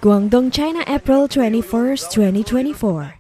Guangdong, China, April 21st, 2024.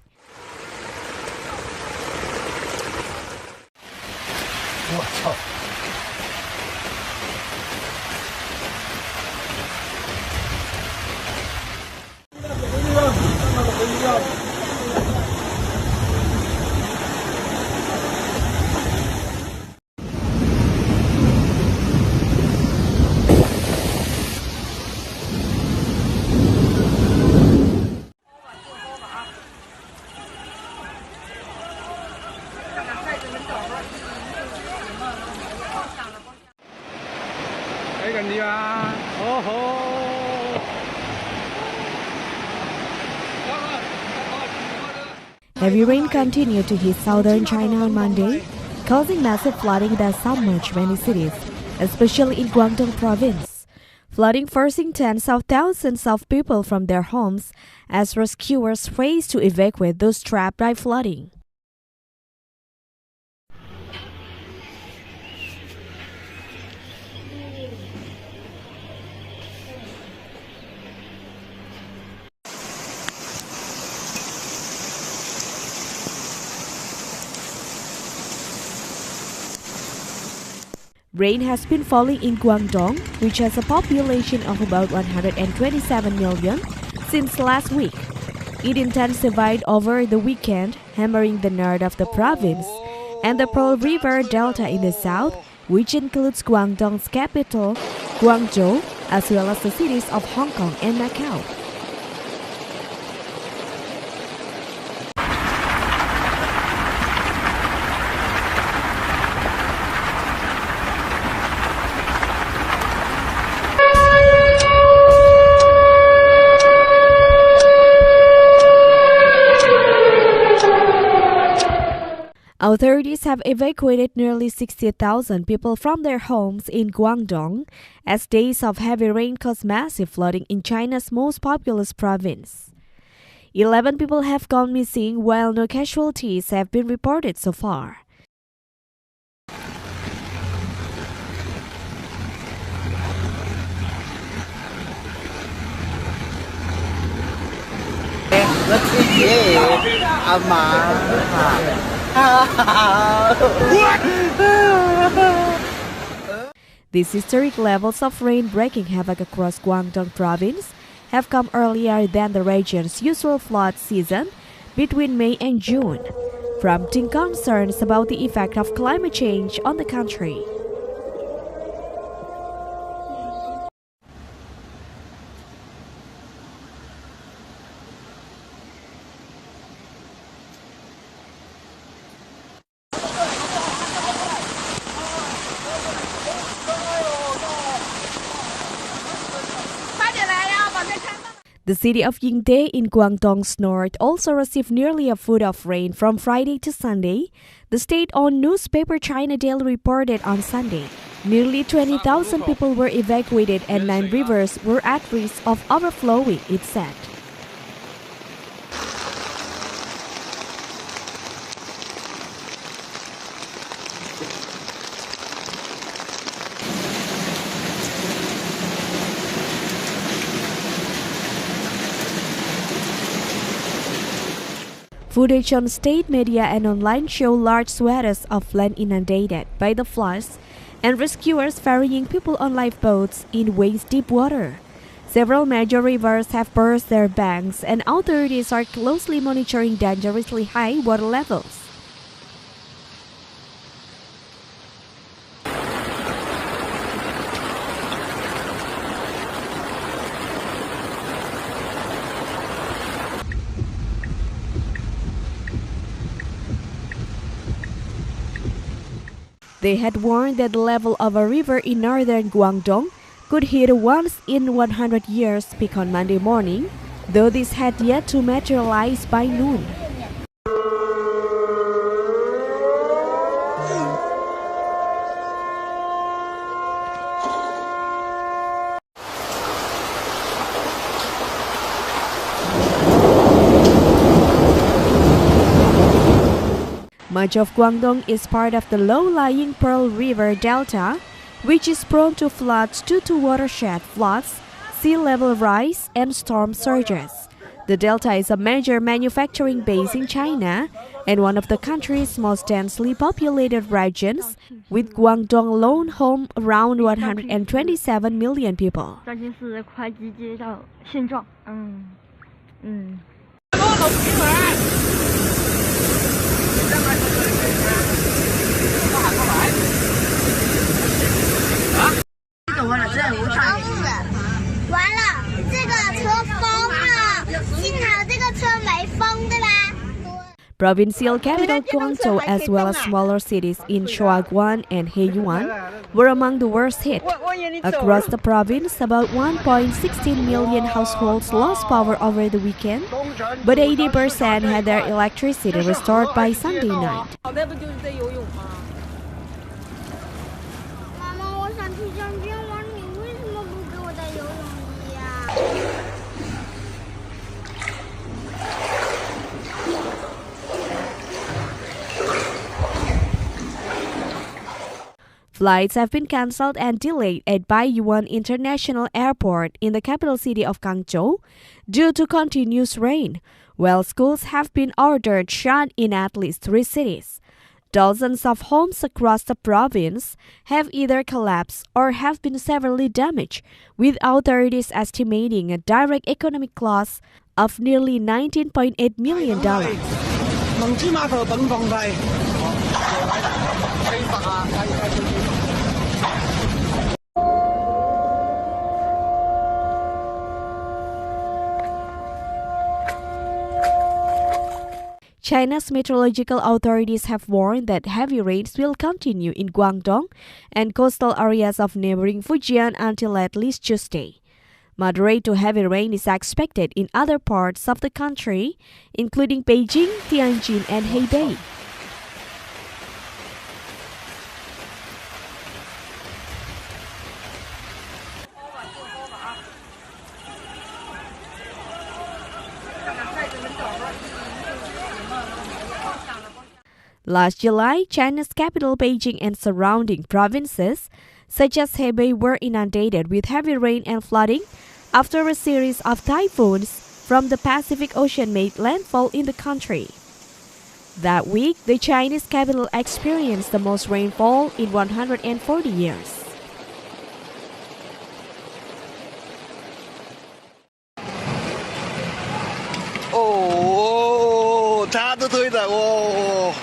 Heavy rain continued to hit southern China on Monday, causing massive flooding that submerged many cities, especially in Guangdong province. Flooding forcing tens of thousands of people from their homes as rescuers raced to evacuate those trapped by flooding. Rain has been falling in Guangdong, which has a population of about 127 million, since last week. It intensified over the weekend, hammering the north of the province and the Pearl River Delta in the south, which includes Guangdong's capital, Guangzhou, as well as the cities of Hong Kong and Macau. Authorities have evacuated nearly 60,000 people from their homes in Guangdong as days of heavy rain caused massive flooding in China's most populous province. 11 people have gone missing while no casualties have been reported so far. These historic levels of rain breaking havoc across Guangdong province have come earlier than the region's usual flood season between May and June, prompting concerns about the effect of climate change on the country. The city of Yingde in Guangdong's north also received nearly a foot of rain from Friday to Sunday, the state-owned newspaper China Daily reported on Sunday. Nearly 20,000 people were evacuated and 9 rivers were at risk of overflowing, it said. Footage on state media and online show large swathes of land inundated by the floods and rescuers ferrying people on lifeboats in waist-deep water. Several major rivers have burst their banks and authorities are closely monitoring dangerously high water levels. They had warned that the level of a river in northern Guangdong could hit a once in 100 years peak on Monday morning, though this had yet to materialize by noon. Much of Guangdong is part of the low-lying Pearl River Delta, which is prone to floods due to watershed floods sea level rise, and storm surges. The delta is a major manufacturing base in China and one of the country's most densely populated regions, with Guangdong alone home around 127 million people. Provincial capital Guangzhou, as well as smaller cities in Shuaguan and Heiyuan, were among the worst hit. Across the province, about 1.16 million households lost power over the weekend, but 80% had their electricity restored by Sunday night. Flights have been cancelled and delayed at Baiyuan International Airport in the capital city of Guangzhou due to continuous rain, while schools have been ordered shut in at least 3 cities. Dozens of homes across the province have either collapsed or have been severely damaged, with authorities estimating a direct economic loss of nearly $19.8 million. China's meteorological authorities have warned that heavy rains will continue in Guangdong and coastal areas of neighboring Fujian until at least Tuesday. Moderate to heavy rain is expected in other parts of the country, including Beijing, Tianjin, and Hebei. Last July, China's capital Beijing and surrounding provinces, such as Hebei, were inundated with heavy rain and flooding after a series of typhoons from the Pacific Ocean made landfall in the country. That week, the Chinese capital experienced the most rainfall in 140 years. Oh, 他都推的哦。